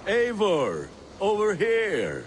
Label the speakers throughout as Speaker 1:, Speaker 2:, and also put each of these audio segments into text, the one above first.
Speaker 1: Eivor, over here.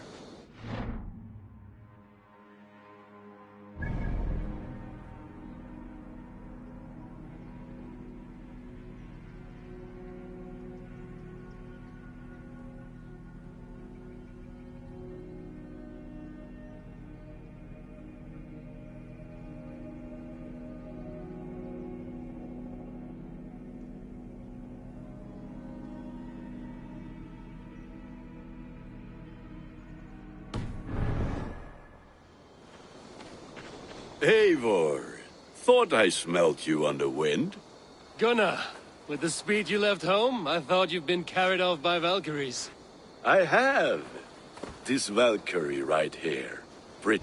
Speaker 1: Eivor, thought I smelt you on the wind.
Speaker 2: Gunnar, with the speed you left home, I thought you'd been carried off by Valkyries.
Speaker 1: I have. This Valkyrie right here. Brit.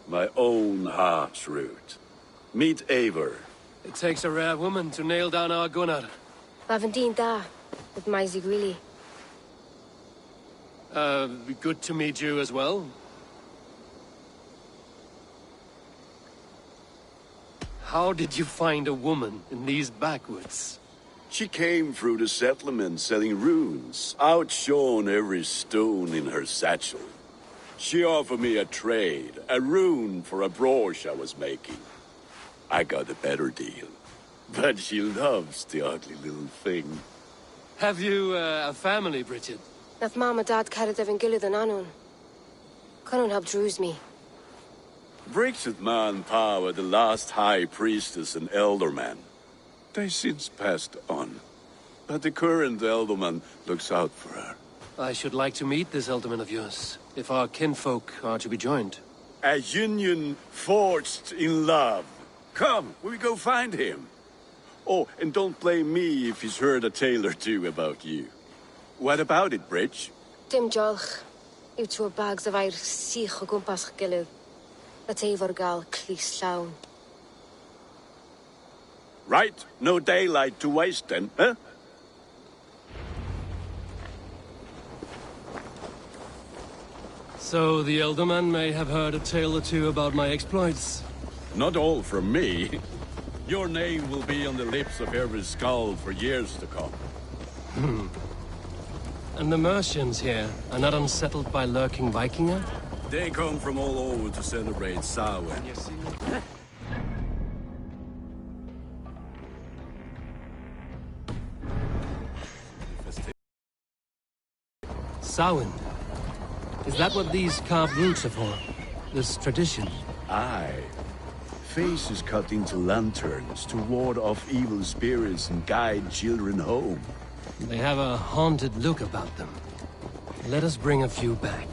Speaker 1: My own heart's root. Meet Eivor.
Speaker 2: It takes a rare woman to nail down our Gunnar.
Speaker 3: Lavendine da, with Maisy Greeley.
Speaker 2: Good to meet you as well. How did you find a woman in these backwoods?
Speaker 1: She came through the settlement selling runes, outshone every stone in her satchel. She offered me a trade, a rune for a brooch I was making. I got a better deal. But she loves the ugly little thing.
Speaker 2: Have you a family, Bridget?
Speaker 3: Nath Mama Dad carried Evan Gillid and Anun. Cannon helped druise me.
Speaker 1: Bridget Ma and Pa were the last high priestess and elderman. They since passed on. But the current elderman looks out for her.
Speaker 2: I should like to meet this elderman of yours, if our kinfolk are to be joined.
Speaker 1: A union forged in love. Come, we go find him. Oh, and don't blame me if he's heard a tale or two about you. What about it, Bridge?
Speaker 3: Dim jolch. Yw tŵr bags of air sych o gwmpas gilydd. A Eivor gal clis llawn.
Speaker 1: Right, no daylight to waste then, huh?
Speaker 2: So the elderman may have heard a tale or two about my exploits.
Speaker 1: Not all from me. Your name will be on the lips of every skull for years to come.
Speaker 2: And the Mercians here are not unsettled by lurking Vikinger?
Speaker 1: They come from all over to celebrate Samhain.
Speaker 2: Samhain. Is that what these carved roots are for? This tradition?
Speaker 1: Aye. Faces cut into lanterns to ward off evil spirits and guide children home.
Speaker 2: They have a haunted look about them. Let us bring a few back.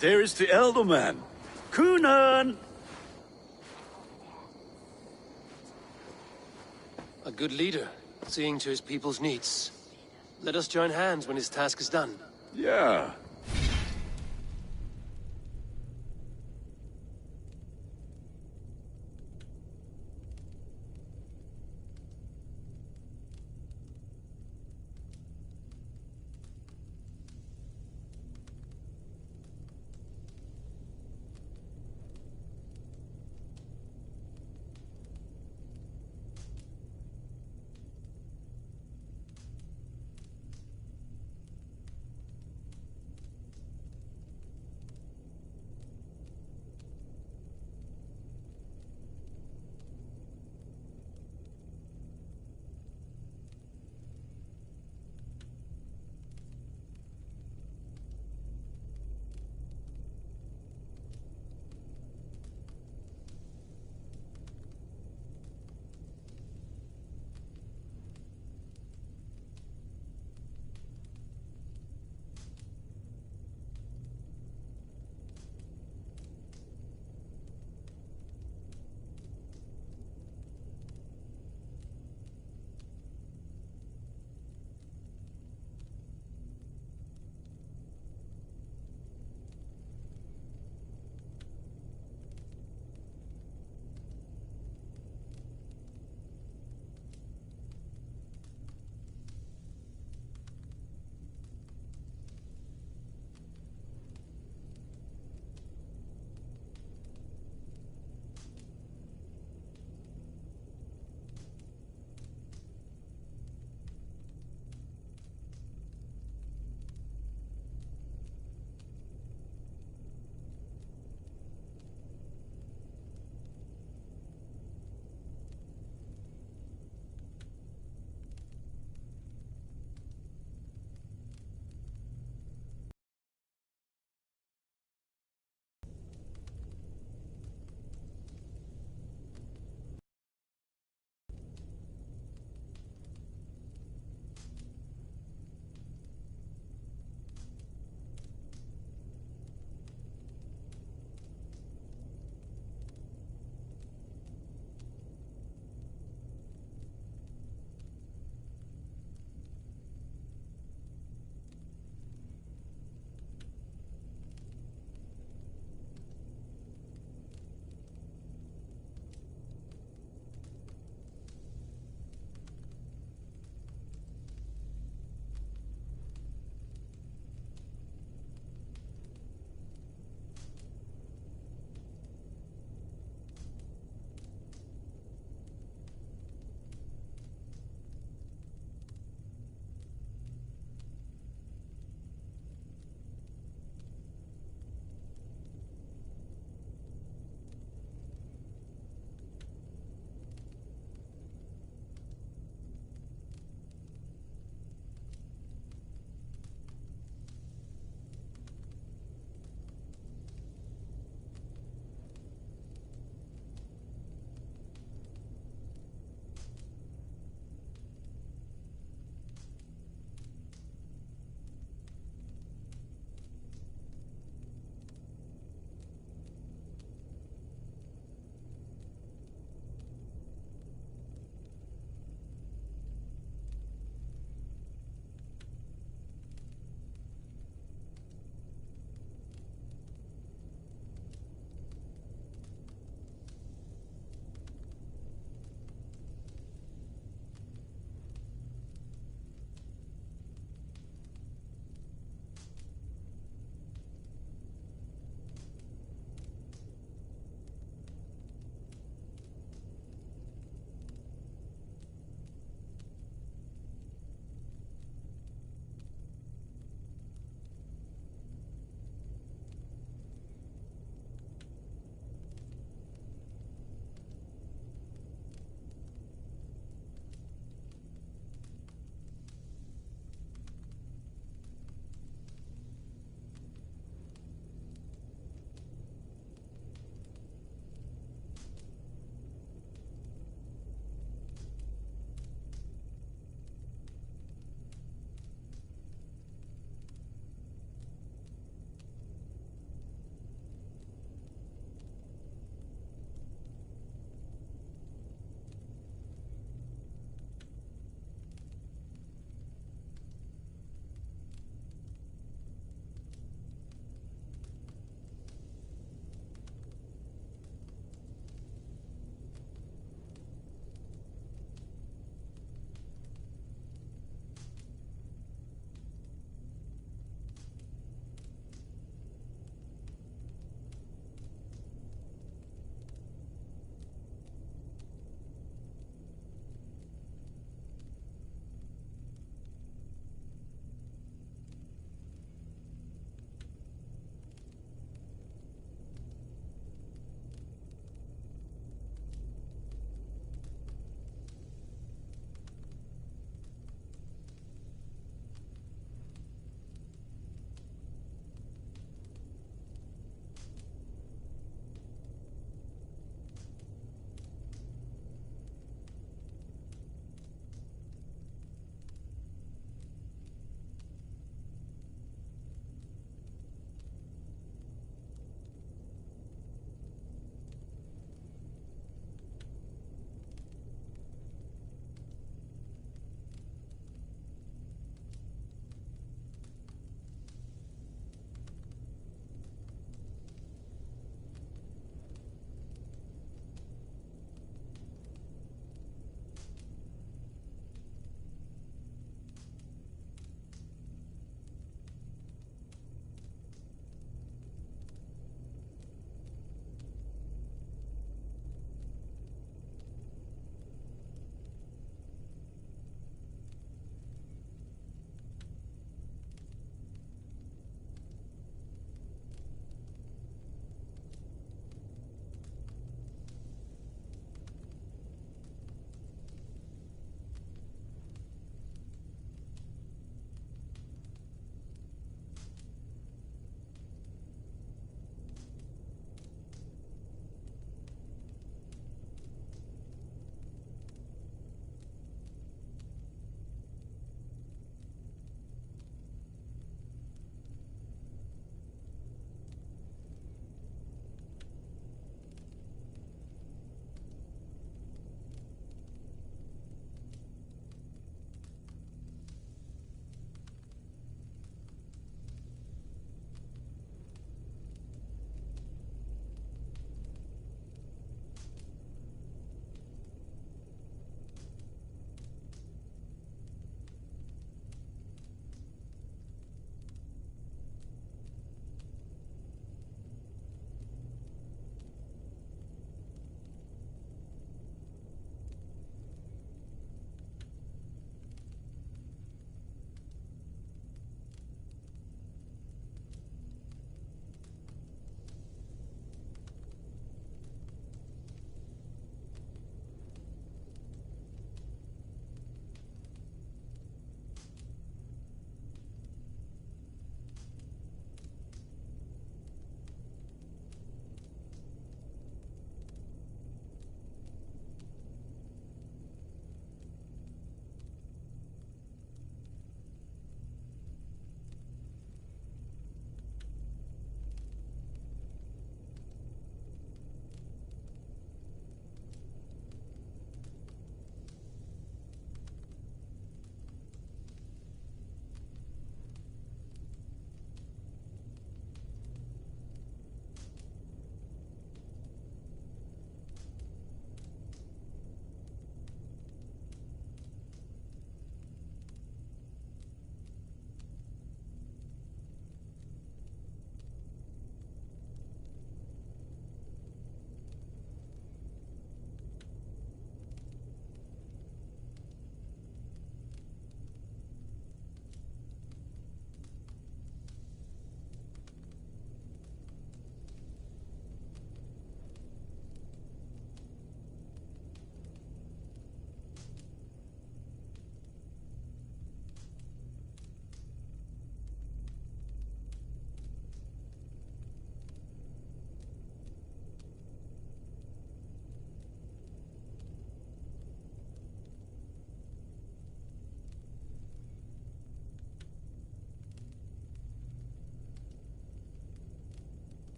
Speaker 1: There is the elder man. Kunan!
Speaker 2: A good leader, seeing to his people's needs. Let us join hands when his task is done.
Speaker 1: Yeah.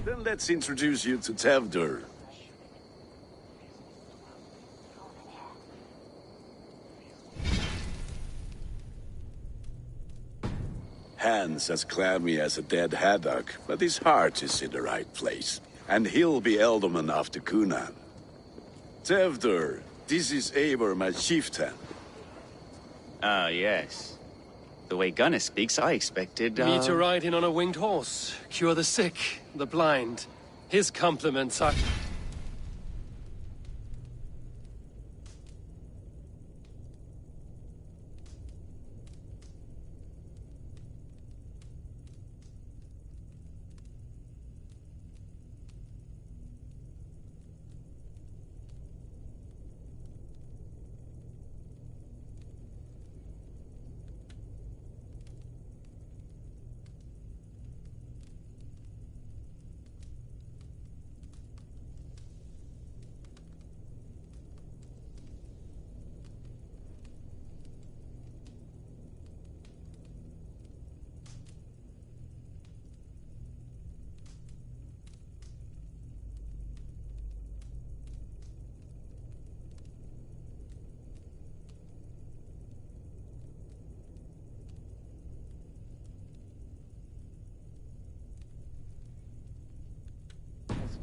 Speaker 1: Then let's introduce you to Tevder. Hands as clammy as a dead haddock, but his heart is in the right place. And he'll be Ealdorman after Cunan. Tevder, this is Eivor, my chieftain.
Speaker 4: Ah, yes. The way Gunnar speaks, I expected,
Speaker 2: Me to ride in on a winged horse, cure the sick, the blind. His compliments are...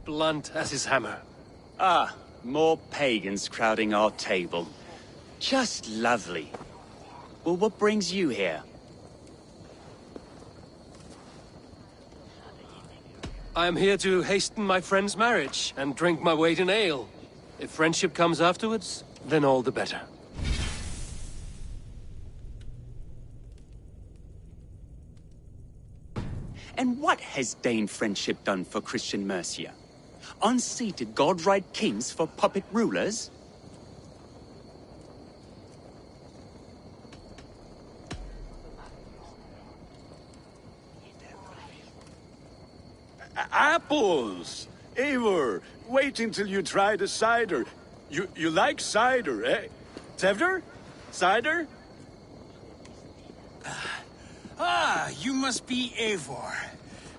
Speaker 2: blunt as his hammer.
Speaker 4: Ah, more pagans crowding our table. Just lovely. Well, what brings you here?
Speaker 2: I am here to hasten my friend's marriage and drink my weight in ale. If friendship comes afterwards, then all the better.
Speaker 4: And what has Dane friendship done for Christian Mercia? Unseated godright kings for puppet rulers?
Speaker 1: Apples! Eivor, wait until you try the cider. You like cider, eh? Tevder? Cider?
Speaker 5: Ah, you must be Eivor.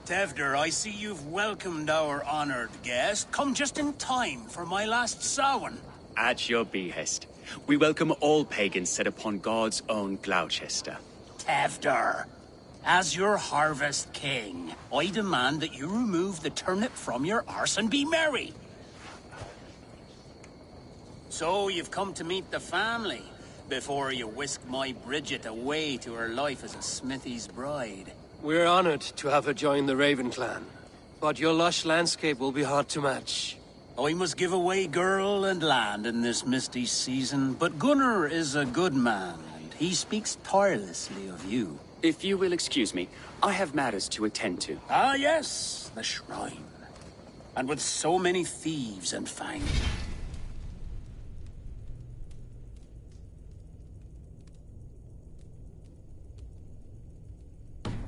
Speaker 5: Tevder, I see you've welcomed our honored guest. Come just in time for my last Samhain.
Speaker 4: At your behest. We welcome all pagans set upon God's own Gloucester.
Speaker 5: Tevder, as your harvest king, I demand that you remove the turnip from your arse and be merry. So you've come to meet the family before you whisk my Bridget away to her life as a smithy's bride.
Speaker 2: We're honored to have her join the Raven clan, but your lush landscape will be hard to match.
Speaker 5: I must give away girl and land in this misty season, but Gunnar is a good man, and he speaks tirelessly of you.
Speaker 4: If you will excuse me, I have matters to attend to.
Speaker 5: Ah, yes, the shrine. And with so many thieves and fangs.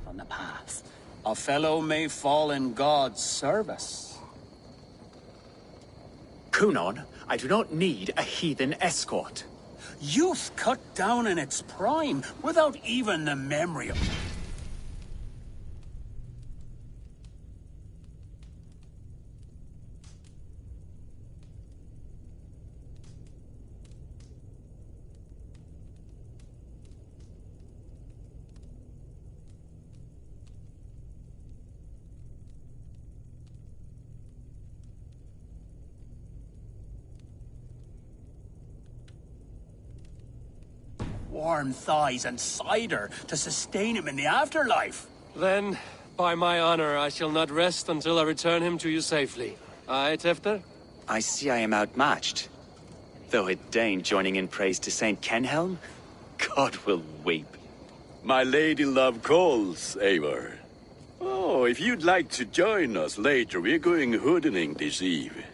Speaker 5: On the path, a fellow may fall in God's service.
Speaker 4: Cunon, I do not need a heathen escort.
Speaker 5: Youth cut down in its prime, without even the memory of... warm thighs and cider to sustain him in the afterlife.
Speaker 2: Then, by my honor, I shall not rest until I return him to you safely. Aye, Tefter?
Speaker 4: I see I am outmatched. Though a Dane joining in praise to Saint Kenhelm, God will weep.
Speaker 1: My lady love calls, Eivor. Oh, if you'd like to join us later, we're going hoodening this eve.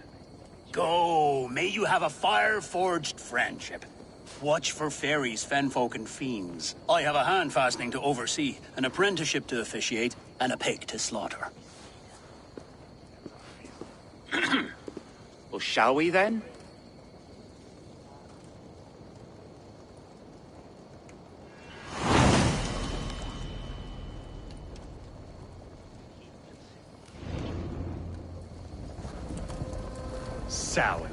Speaker 5: Go, may you have a fire-forged friendship. Watch for fairies, fenfolk, and fiends. I have a hand fastening to oversee, an apprenticeship to officiate, and a pig to slaughter.
Speaker 4: Well, shall we then? Sour.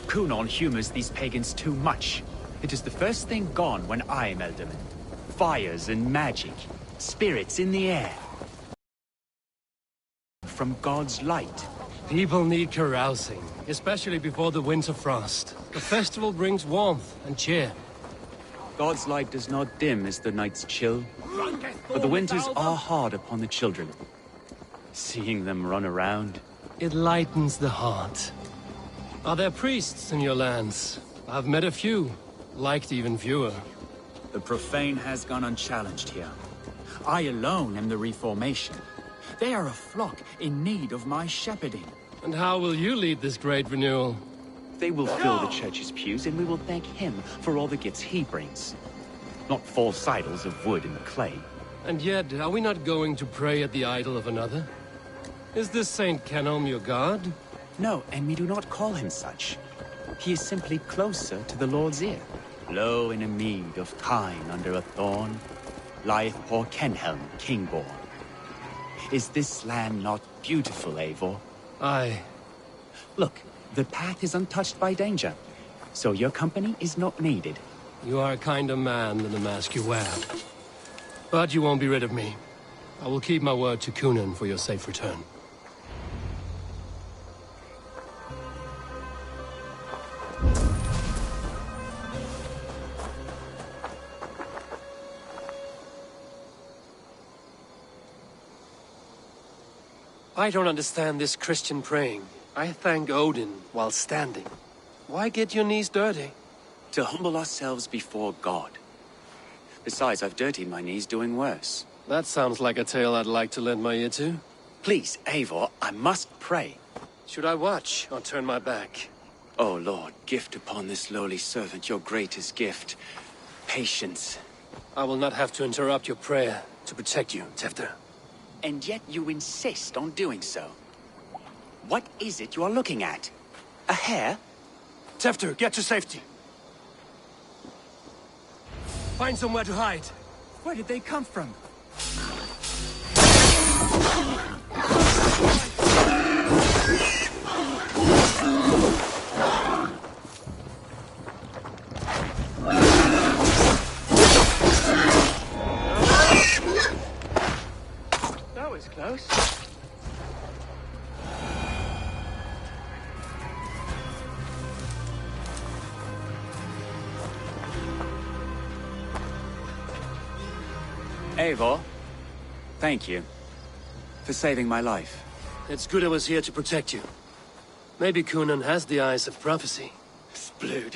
Speaker 4: Cunon humors these pagans too much. It is the first thing gone when I am Elderman. Fires and magic. Spirits in the air. From God's light.
Speaker 2: People need carousing, especially before the winter frost. The festival brings warmth and cheer.
Speaker 4: God's light does not dim as the nights chill, but the winters are hard upon the children. Seeing them run around...
Speaker 2: It lightens the heart. Are there priests in your lands? I've met a few, liked even fewer.
Speaker 4: The profane has gone unchallenged here. I alone am the Reformation. They are a flock in need of my shepherding.
Speaker 2: And how will you lead this great renewal?
Speaker 4: They will fill the church's pews, and we will thank him for all the gifts he brings. Not false idols of wood and clay.
Speaker 2: And yet, are we not going to pray at the idol of another? Is this Saint Kenom your god?
Speaker 4: No, and we do not call him such. He is simply closer to the Lord's ear. Low in a mead of kine under a thorn, lieth poor Kenhelm, king-born. Is this land not beautiful, Eivor?
Speaker 2: Aye.
Speaker 4: Look, the path is untouched by danger, so your company is not needed.
Speaker 2: You are a kinder man than the mask you wear. But you won't be rid of me. I will keep my word to Cunan for your safe return. I don't understand this Christian praying. I thank Odin while standing. Why get your knees dirty?
Speaker 4: To humble ourselves before God. Besides, I've dirtied my knees doing worse.
Speaker 2: That sounds like a tale I'd like to lend my ear to.
Speaker 4: Please, Eivor, I must pray.
Speaker 2: Should I watch or turn my back?
Speaker 4: Oh Lord, gift upon this lowly servant your greatest gift. Patience.
Speaker 2: I will not have to interrupt your prayer to protect you, Tefter.
Speaker 4: And yet you insist on doing so. What is it you are looking at? A hare?
Speaker 2: Tefter, get to safety. Find somewhere to hide.
Speaker 4: Where did they come from?
Speaker 2: That was close.
Speaker 4: Eivor, thank you for saving my life.
Speaker 2: It's good I was here to protect you. Maybe Cunan has the eyes of prophecy.
Speaker 4: Splood,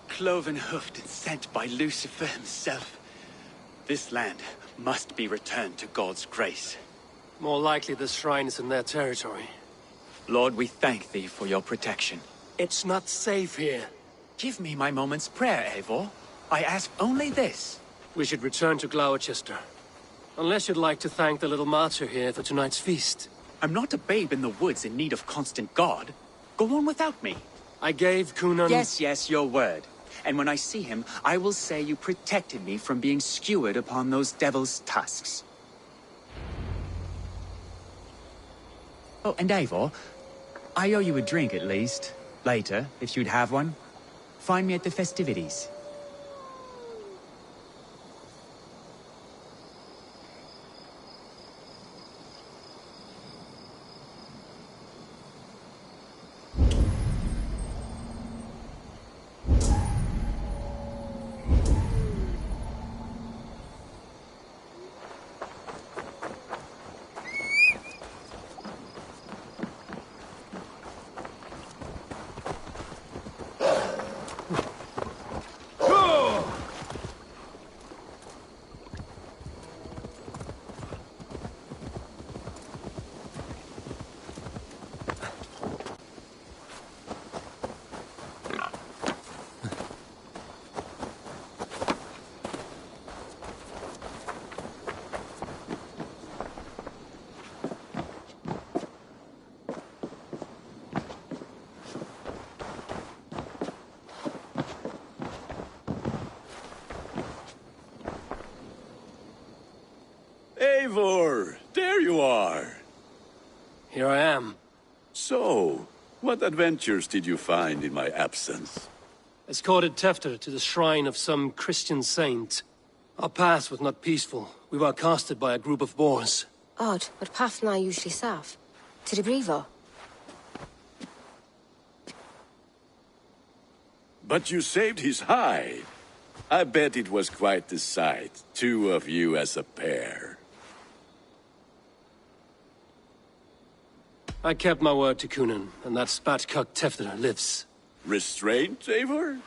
Speaker 4: cloven-hoofed and sent by Lucifer himself. This land must be returned to God's grace.
Speaker 2: More likely the shrine is in their territory.
Speaker 4: Lord, we thank thee for your protection.
Speaker 2: It's not safe here.
Speaker 4: Give me my moment's prayer, Eivor. I ask only this.
Speaker 2: We should return to Gloucester. Unless you'd like to thank the little martyr here for tonight's feast.
Speaker 4: I'm not a babe in the woods in need of constant guard. Go on without me.
Speaker 2: I gave Cunan...
Speaker 4: Yes, your word. And when I see him, I will say you protected me from being skewered upon those devil's tusks. Oh, and Eivor, I owe you a drink at least. Later, if you'd have one. Find me at the festivities.
Speaker 1: Eivor, there you are.
Speaker 2: Here I am.
Speaker 1: So, What adventures did you find in my absence?
Speaker 2: Escorted Tefter to the shrine of some Christian saint. Our path was not peaceful. We were accosted by a group of boars.
Speaker 3: Odd, but path na usually safe. To the Brevo.
Speaker 1: But you saved his hide. I bet it was quite the sight, two of you as a pair.
Speaker 2: I kept my word to Kunin, and that spatcock Tefter lives.
Speaker 1: Restraint, Eivor?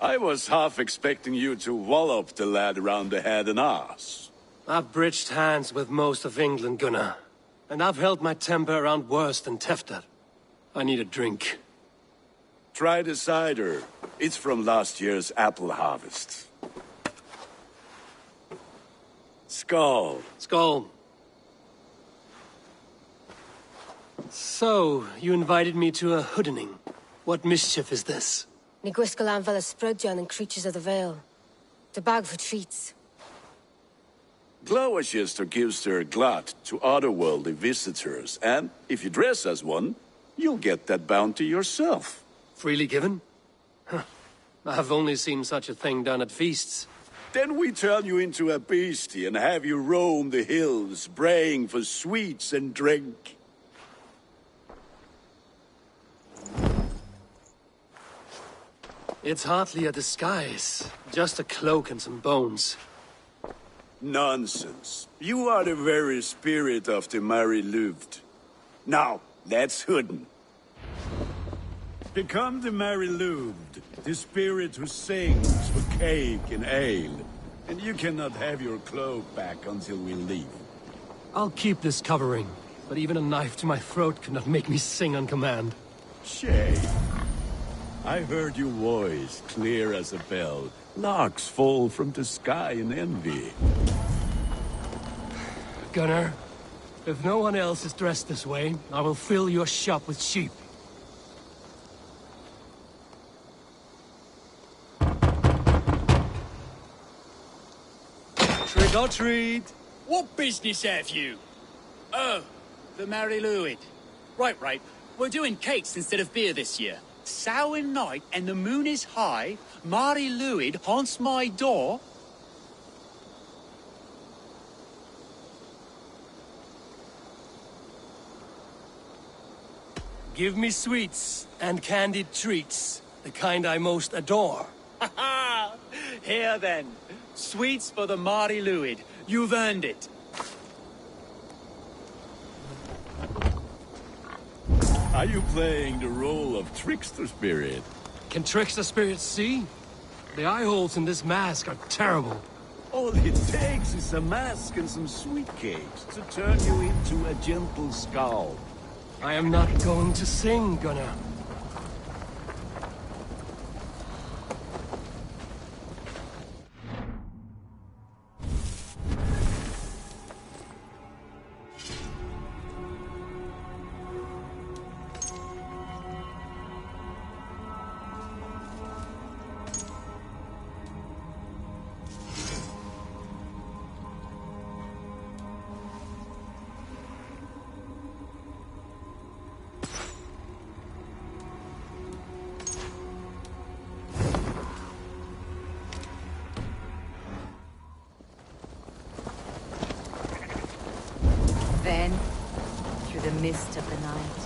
Speaker 1: I was half expecting you to wallop the lad around the head and ass.
Speaker 2: I've bridged hands with most of England, Gunnar. And I've held my temper around worse than Tefter. I need a drink.
Speaker 1: Try the cider. It's from last year's apple harvest. Skull.
Speaker 2: Skull. So, you invited me to a hoodening. What mischief is this?
Speaker 3: Ni gwisgal an fel y sprydjan and creatures of the Vale. The bag for treats.
Speaker 1: Glowachester gives their glut to otherworldly visitors, and if you dress as one, you'll get that bounty yourself.
Speaker 2: Freely given? Huh. I've only seen such a thing done at feasts.
Speaker 1: Then we turn you into a beastie and have you roam the hills, braying for sweets and drink.
Speaker 2: It's hardly a disguise. Just a cloak and some bones.
Speaker 1: Nonsense. You are the very spirit of the Mary Louved. Now, let's hooden. Become the Mary Louved, the spirit who sings for cake and ale. And you cannot have your cloak back until we leave.
Speaker 2: I'll keep this covering, but even a knife to my throat could not make me sing on command.
Speaker 1: Shame. I heard your voice clear as a bell. Larks fall from the sky in envy.
Speaker 2: Gunnar, if no one else is dressed this way, I will fill your shop with sheep. Trick or treat!
Speaker 4: What business have you? Oh, the Mary Louid. Right. We're doing cakes instead of beer this year. Sour night and the moon is high. Mary Louid haunts my door.
Speaker 2: Give me sweets and candied treats, the kind I most adore.
Speaker 4: Ha ha! Here then. Sweets for the Mary Louid. You've earned it.
Speaker 1: Are you playing the role of trickster spirit?
Speaker 2: Can trickster spirits see? The eye holes in this mask are terrible.
Speaker 1: All it takes is a mask and some sweet cakes to turn you into a gentle skull.
Speaker 2: I am not going to sing, Gunnar.
Speaker 6: Then, through the mist of the night,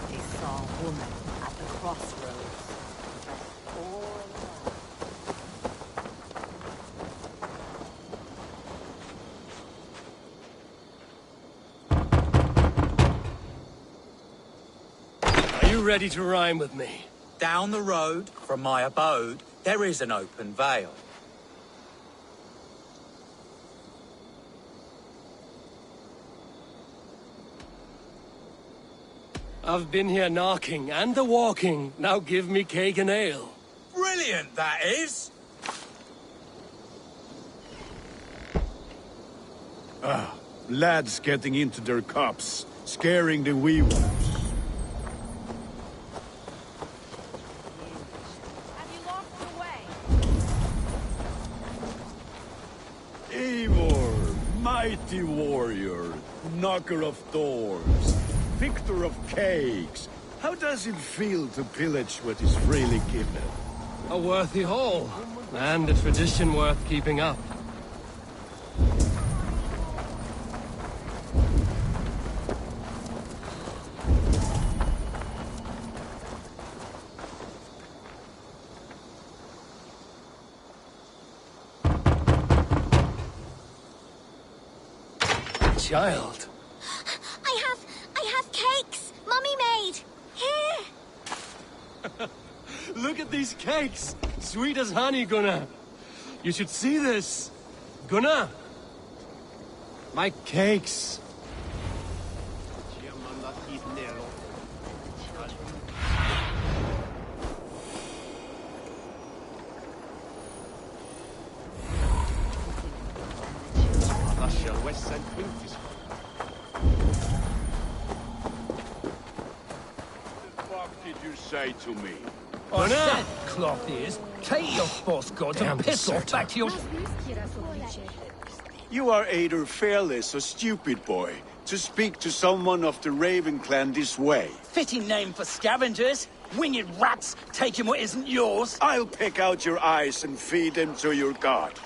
Speaker 6: they saw a woman at the crossroads, dressed all alone.
Speaker 2: Are you ready to rhyme with me?
Speaker 4: Down the road from my abode, there is an open vale.
Speaker 2: I've been here knocking and the walking. Now give me cake and ale.
Speaker 4: Brilliant, that is!
Speaker 1: Lads getting into their cups, scaring the wee ones.
Speaker 6: Have you lost the way?
Speaker 1: Eivor, mighty warrior, knocker of doors, victor of cakes, How does it feel to pillage what is freely given?
Speaker 2: A worthy haul, and a tradition worth keeping up. Child.
Speaker 7: I have cakes! Mummy made! Here!
Speaker 2: Look at these cakes! Sweet as honey, Gunnar. You should see this. Gunnar! My cakes.
Speaker 1: Say to me.
Speaker 8: I said, cloth ears, take your false gods and piss off back to your...
Speaker 1: You are either fearless or stupid, boy, to speak to someone of the Raven clan this way.
Speaker 8: Fitting name for scavengers. Winged rats taking what isn't yours.
Speaker 1: I'll pick out your eyes and feed them to your god.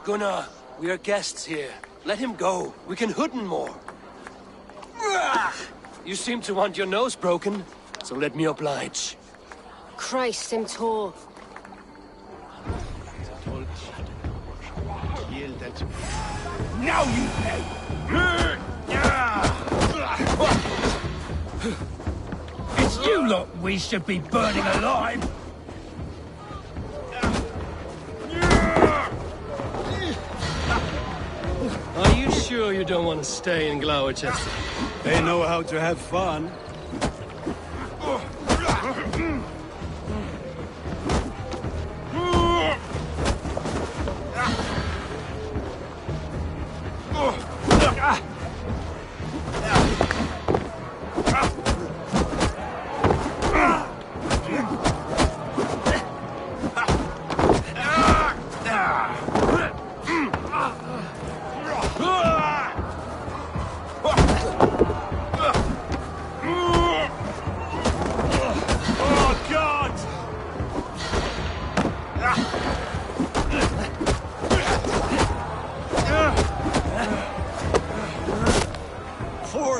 Speaker 2: Gunnar, we are guests here. Let him go. We can hood him more. You seem to want your nose broken, so let me oblige.
Speaker 3: Christ, him tall.
Speaker 8: Now you pay! It's you lot we should be burning alive!
Speaker 2: Are you sure you don't want to stay in Gloucester?
Speaker 1: They know how to have fun.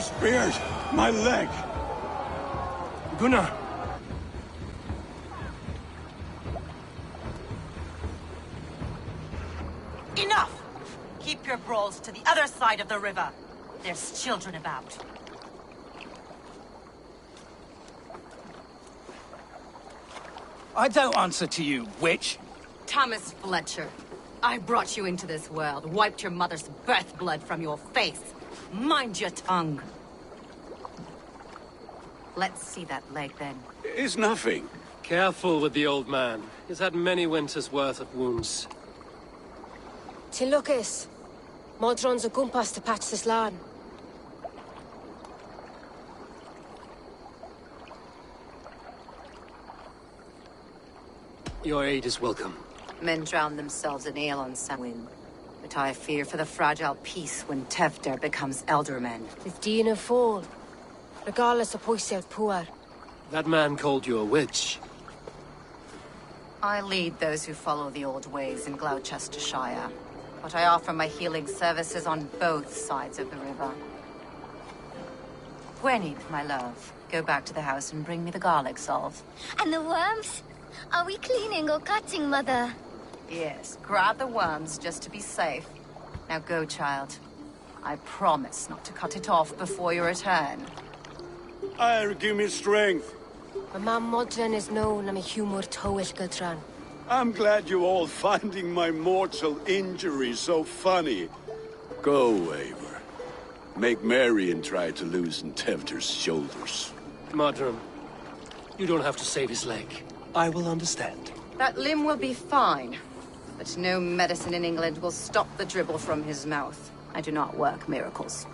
Speaker 1: Spears! My leg!
Speaker 2: Gunnar!
Speaker 6: Enough! Keep your brawls to the other side of the river. There's children about.
Speaker 8: I don't answer to you, witch.
Speaker 6: Thomas Fletcher, I brought you into this world, wiped your mother's birth blood from your face. Mind your tongue. Let's see that leg, then.
Speaker 1: It's nothing.
Speaker 2: Careful with the old man. He's had many winters' worth of wounds.
Speaker 3: Till Lucas. Modron's a gumpas to patch this land.
Speaker 2: Your aid is welcome.
Speaker 6: Men drown themselves in ale on Samhain. But I fear for the fragile peace when Tevder becomes eldermen.
Speaker 3: Is Dina fall? Regardless of poisel poor.
Speaker 2: That man called you a witch.
Speaker 6: I lead those who follow the old ways in Gloucestershire. But I offer my healing services on both sides of the river. Gwenny, my love, go back to the house and bring me the garlic salve.
Speaker 7: And the worms? Are we cleaning or cutting, Mother?
Speaker 6: Yes, grab the worms just to be safe. Now go, child. I promise not to cut it off before your return.
Speaker 1: I'll give me strength.
Speaker 3: My mam Modron is known am a humor towish gudran.
Speaker 1: I'm glad you all finding my mortal injury so funny. Go, Eivor. Make merry and try to loosen Tevder's shoulders.
Speaker 2: Modron, you don't have to save his leg. I will understand.
Speaker 6: That limb will be fine. But no medicine in England will stop the dribble from his mouth. I do not work miracles.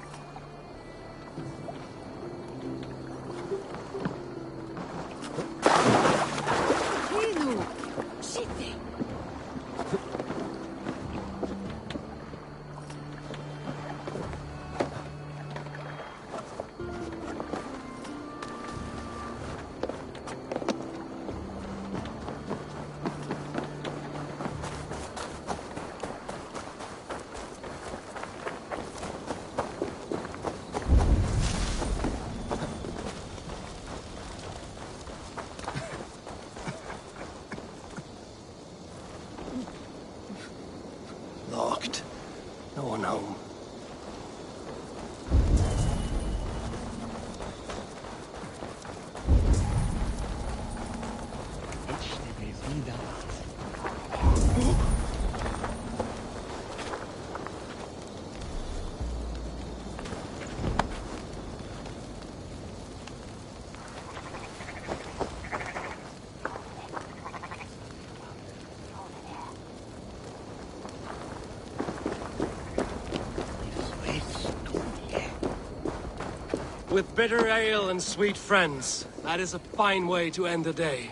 Speaker 2: with bitter ale and sweet friends. That is a fine way to end the day.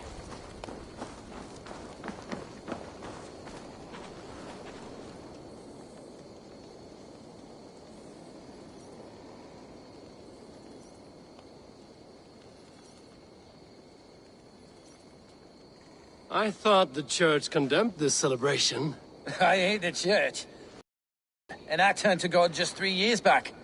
Speaker 2: I thought the church condemned this celebration.
Speaker 8: I hate the church. And I turned to God just 3 years back.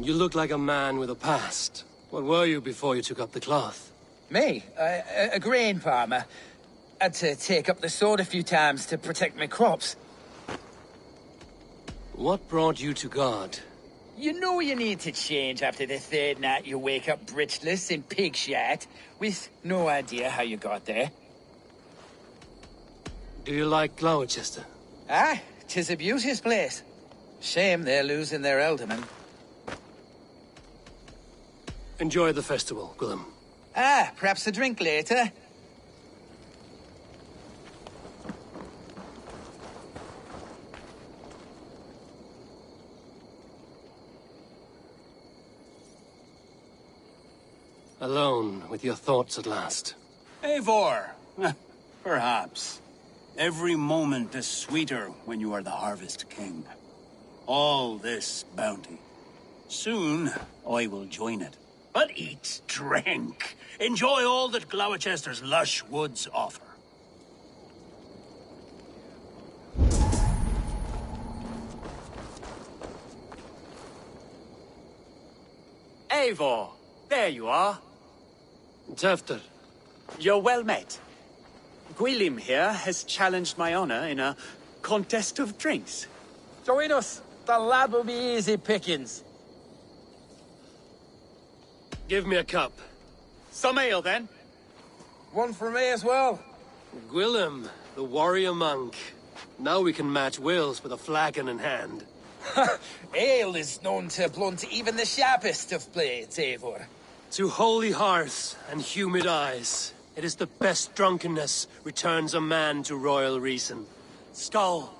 Speaker 2: You look like a man with a past. What were you before you took up the cloth?
Speaker 8: Me? A grain farmer. Had to take up the sword a few times to protect my crops.
Speaker 2: What brought you to God?
Speaker 8: You know you need to change after the third night you wake up britchless in pig shat, with no idea how you got there.
Speaker 2: Do you like Gloucester?
Speaker 8: Ah, 'tis a beauteous place. Shame they're losing their alderman.
Speaker 2: Enjoy the festival, Gwillem.
Speaker 8: Ah, perhaps a drink later.
Speaker 2: Alone with your thoughts at last.
Speaker 5: Eivor, perhaps. Every moment is sweeter when you are the Harvest King. All this bounty. Soon, I will join it. But eat, drink, enjoy all that Gloucester's lush woods offer.
Speaker 4: Eivor, there you are.
Speaker 2: Tefter.
Speaker 4: You're well met. Gwilym here has challenged my honor in a contest of drinks.
Speaker 8: Join us. The lab will be easy pickings.
Speaker 2: Give me a cup.
Speaker 4: Some ale, then.
Speaker 8: One for me as well.
Speaker 2: Gwillem, the warrior monk. Now we can match wills with a flagon in hand.
Speaker 8: Ale is known to blunt even the sharpest of blades, Eivor.
Speaker 2: To holy hearths and humid eyes, it is the best drunkenness returns a man to royal reason. Skull.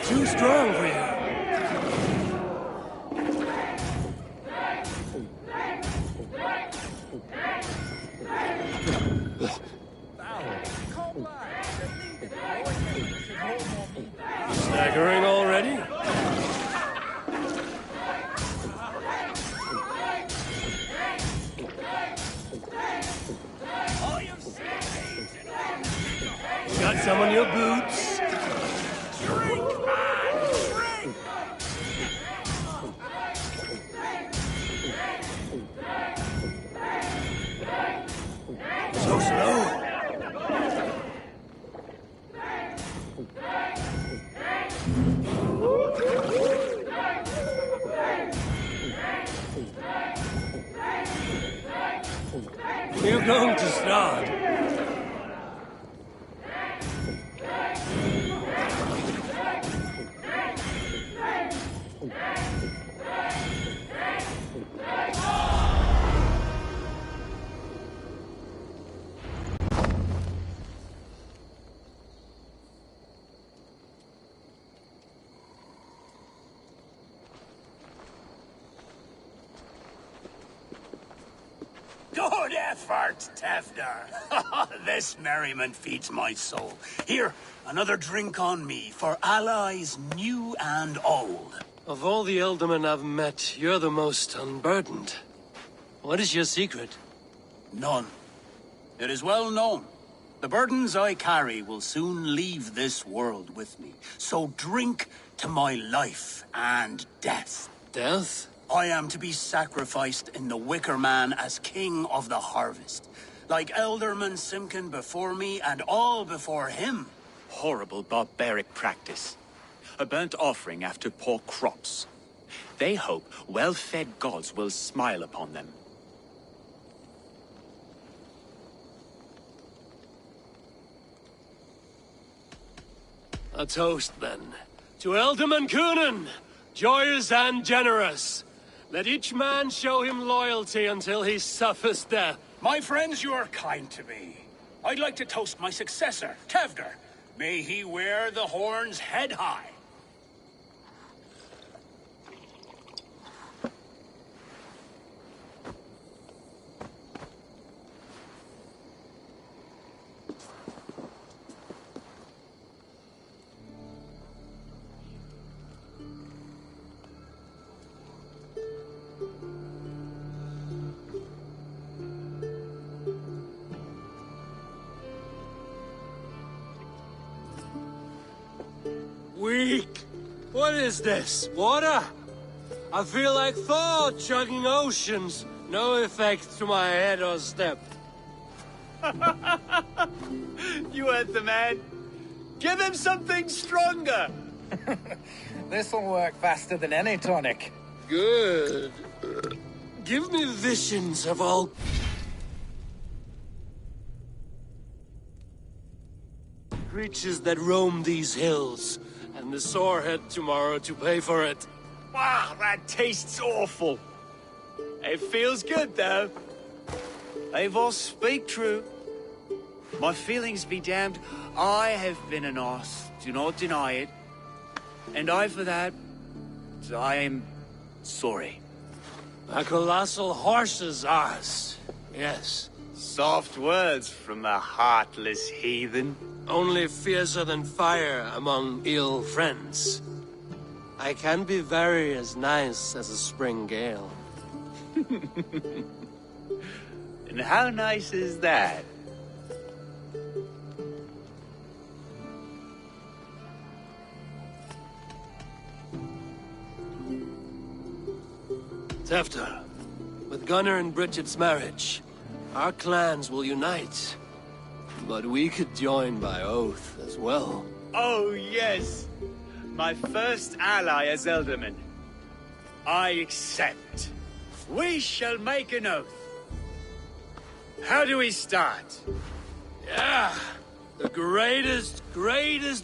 Speaker 2: Too strong for you. Staggering already? Got some on your boots? Drink, man! Drink! So slow. You're going to start.
Speaker 5: Go effort, Tevder. This merriment feeds my soul. Here, another drink on me for allies new and old.
Speaker 2: Of all the Eldermen I've met, you're the most unburdened. What is your secret?
Speaker 5: None. It is well known. The burdens I carry will soon leave this world with me. So drink to my life and death.
Speaker 2: Death?
Speaker 5: I am to be sacrificed in the Wicker Man as king of the harvest. Like Elderman Simkin before me and all before him.
Speaker 4: Horrible barbaric practice. A burnt offering after poor crops. They hope well-fed gods will smile upon them.
Speaker 2: A toast, then. To Elderman Coonan, joyous and generous. Let each man show him loyalty until he suffers death.
Speaker 5: My friends, you are kind to me. I'd like to toast my successor, Tevder. May he wear the horns head high.
Speaker 2: Weak. What is this? Water? I feel like Thor chugging oceans. No effect to my head or step.
Speaker 4: You heard the man. Give him something stronger.
Speaker 8: This'll work faster than any tonic.
Speaker 2: Good. Give me visions of all... creatures that roam these hills, and the sorehead tomorrow to pay for it.
Speaker 4: Wow, that tastes awful. It feels good, though. Eivor, speak true. My feelings be damned. I have been an arse, do not deny it. And I, for that, I am sorry.
Speaker 2: A colossal horse's arse, yes.
Speaker 4: Soft words from the heartless heathen.
Speaker 2: Only fiercer than fire among ill friends. I can be very as nice as a spring gale.
Speaker 4: And how nice is that?
Speaker 2: Tefter, with Gunnar and Bridget's marriage, our clans will unite. But we could join by oath as well.
Speaker 4: Oh, yes. My first ally as Elderman. I accept. We shall make an oath. How do we start?
Speaker 2: Yeah, the greatest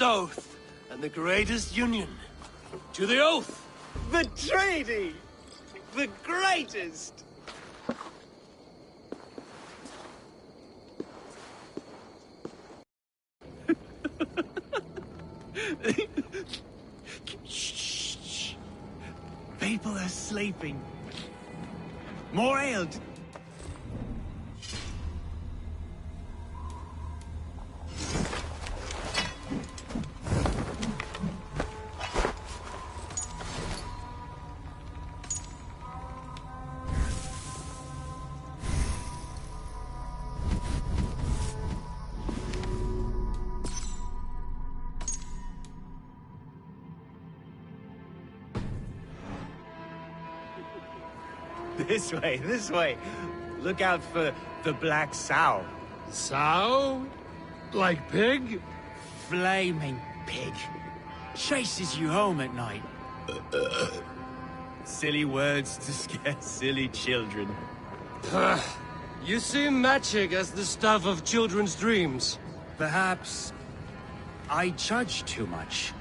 Speaker 2: oath, and the greatest union. To the oath!
Speaker 4: The treaty! The greatest! Shh. People are sleeping. More ale. This way. Look out for the black sow.
Speaker 2: Sow? Like pig?
Speaker 4: Flaming pig. Chases you home at night. Silly words to scare silly children.
Speaker 2: You see magic as the stuff of children's dreams.
Speaker 4: Perhaps I judge too much.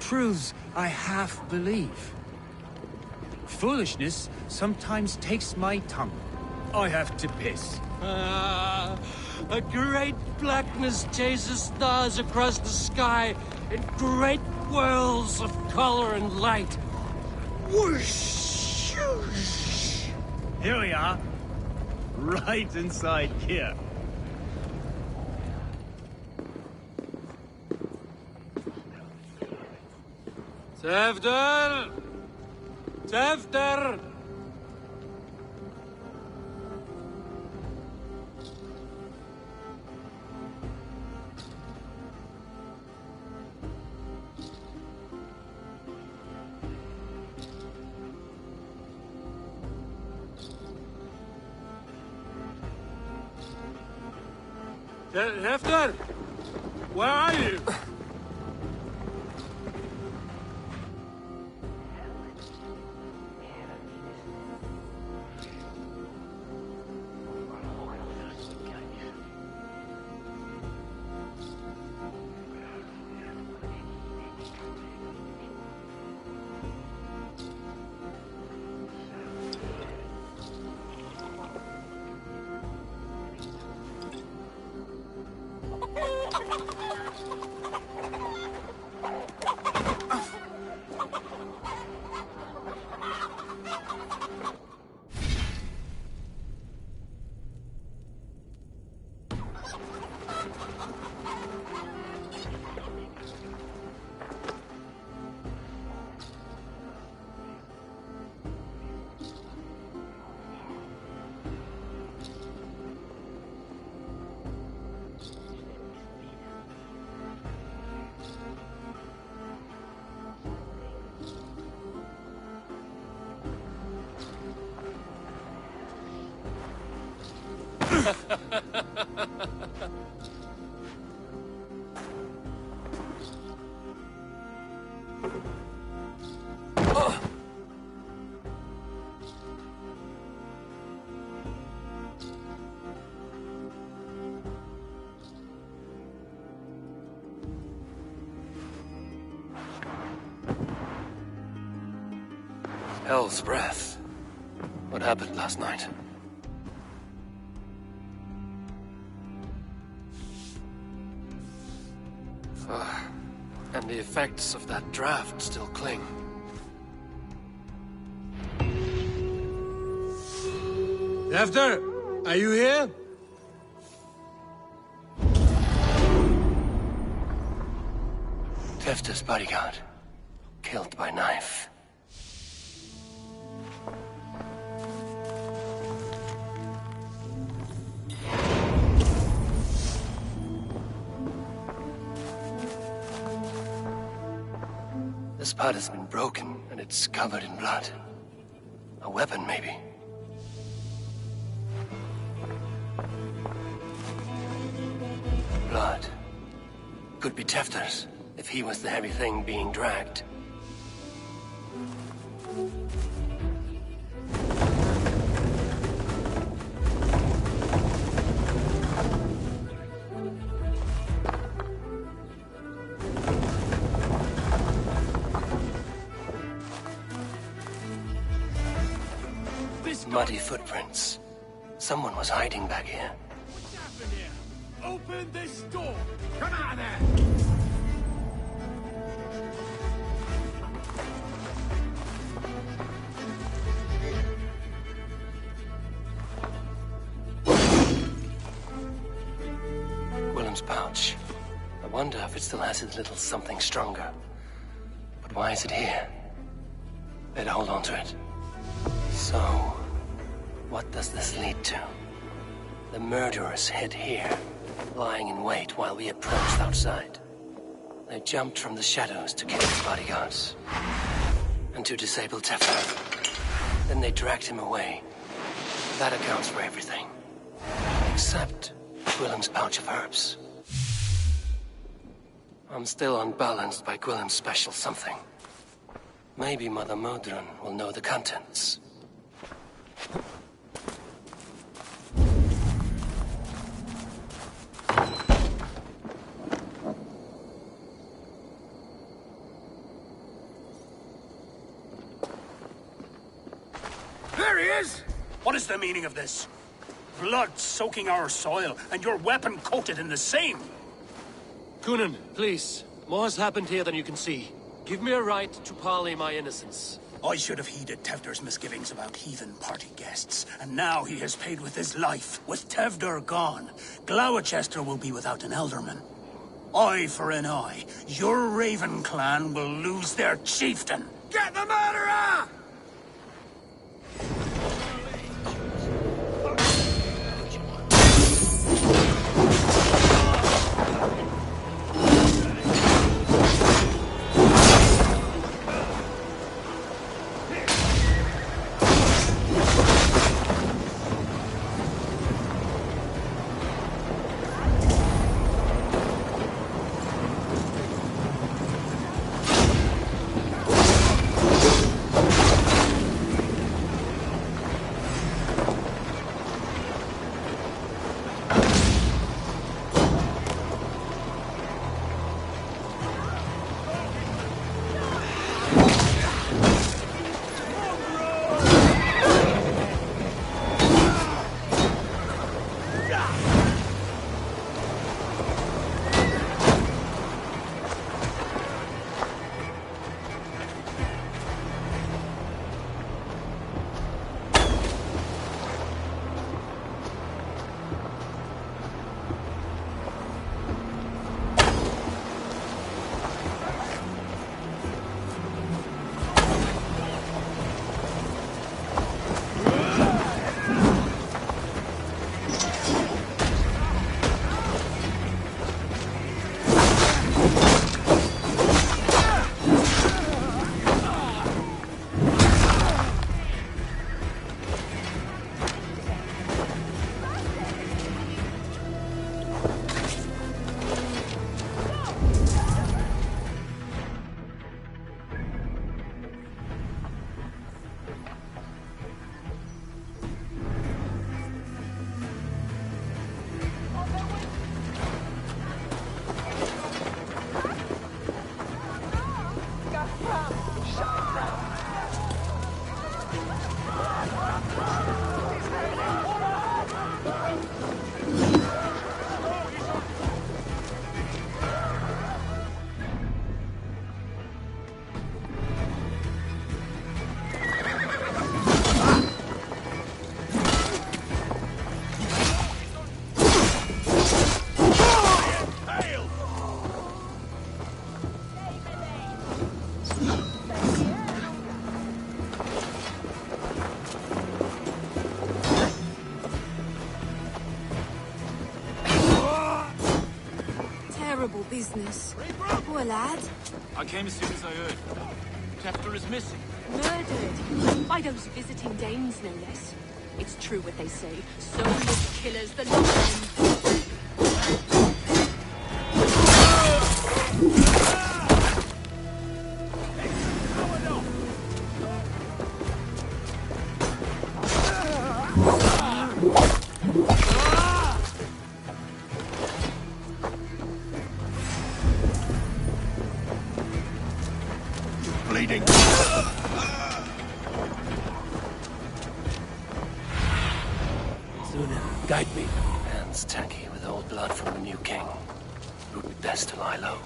Speaker 4: Truths I half believe. Foolishness sometimes takes my tongue. I have to piss.
Speaker 2: A great blackness chases stars across the sky in great whirls of color and light. Whoosh!
Speaker 4: Here we are. Right inside here.
Speaker 2: Tevder! Tevder! Tevder! Where are you? Hell's breath. What happened last night? And the effects of that draft still cling. After, are you here? Tefta's bodyguard. Killed by knife. This part has been broken, and it's covered in blood. A weapon, maybe. Blood. Could be Tefta's, if he was the heavy thing being dragged. Muddy footprints. Someone was hiding back here. What's happened here? Open this door! Come on there!
Speaker 5: Willem's pouch. I wonder if it still has his little something stronger. But why is it here? Better hold on to it. So, what does this lead to? The murderers hid here, lying in wait while we approached outside. They jumped from the shadows to kill his bodyguards. And to disable Tefta. Then they dragged him away. That accounts for everything. Except Willem's pouch of herbs. I'm still unbalanced by Gwillem's special something. Maybe Mother Modron will know the contents.
Speaker 2: There he is!
Speaker 5: What is the meaning of this? Blood soaking our soil, and your weapon coated in the same!
Speaker 2: Coonan, please. More has happened here than you can see. Give me a right to parley my innocence.
Speaker 5: I should have heeded Tevder's misgivings about heathen party guests, and now he has paid with his life. With Tevder gone, Gloucester will be without an alderman. Eye for an eye. Your Raven clan will lose their chieftain.
Speaker 2: Get the murderer!
Speaker 3: Business. Poor lad.
Speaker 9: I came as soon as I heard. Tefter is missing.
Speaker 10: Murdered. By those visiting Danes, no less. It's true what they say. Soulless killers, the lot of them.
Speaker 2: Bleeding. Sunan, guide me. Hands tacky with old blood from the new king. It would be best to lie low.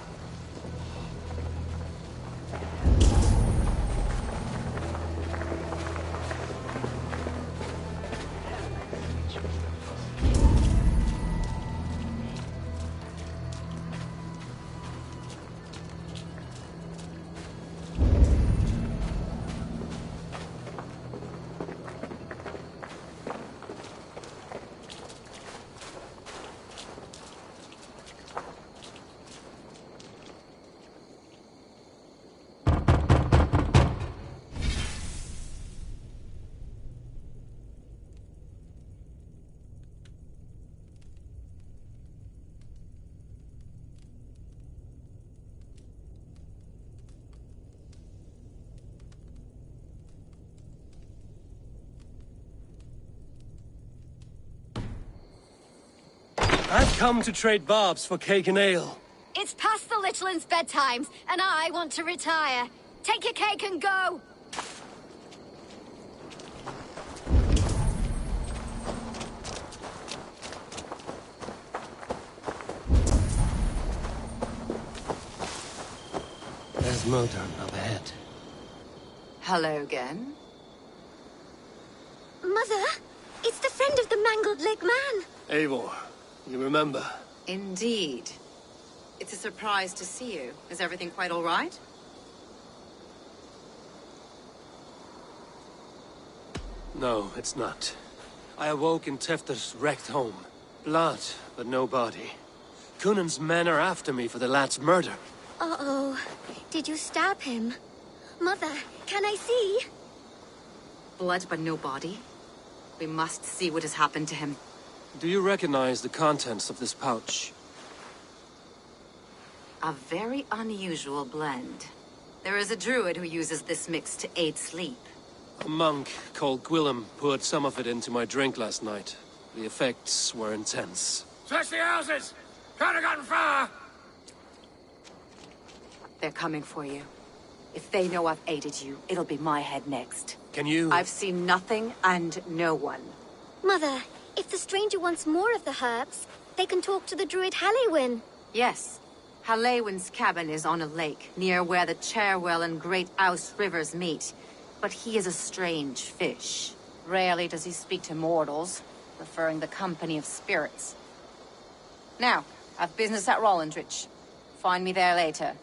Speaker 2: I've come to trade barbs for cake and ale.
Speaker 7: It's past the little one's bedtimes, and I want to retire. Take your cake and go!
Speaker 2: There's Modern up ahead.
Speaker 6: Hello again.
Speaker 7: Mother, it's the friend of the mangled leg man.
Speaker 2: Eivor, you remember?
Speaker 6: Indeed. It's a surprise to see you. Is everything quite all right?
Speaker 2: No, it's not. I awoke in Tefter's wrecked home. Blood, but no body. Cunan's men are after me for the lad's murder.
Speaker 7: Uh-oh. Did you stab him? Mother, can I see?
Speaker 6: Blood but no body? We must see what has happened to him.
Speaker 2: Do you recognize the contents of this pouch?
Speaker 6: A very unusual blend. There is a druid who uses this mix to aid sleep.
Speaker 2: A monk called Gwillem poured some of it into my drink last night. The effects were intense.
Speaker 11: Search the houses! Could have gotten far!
Speaker 6: They're coming for you. If they know I've aided you, it'll be my head next.
Speaker 2: Can you...
Speaker 6: I've seen nothing and no one.
Speaker 7: Mother, if the stranger wants more of the herbs, they can talk to the druid Halewyn.
Speaker 6: Yes. Halewyn's cabin is on a lake, near where the Cherwell and Great Ouse rivers meet. But he is a strange fish. Rarely does he speak to mortals, preferring the company of spirits. Now, I've business at Rollindrich. Find me there later.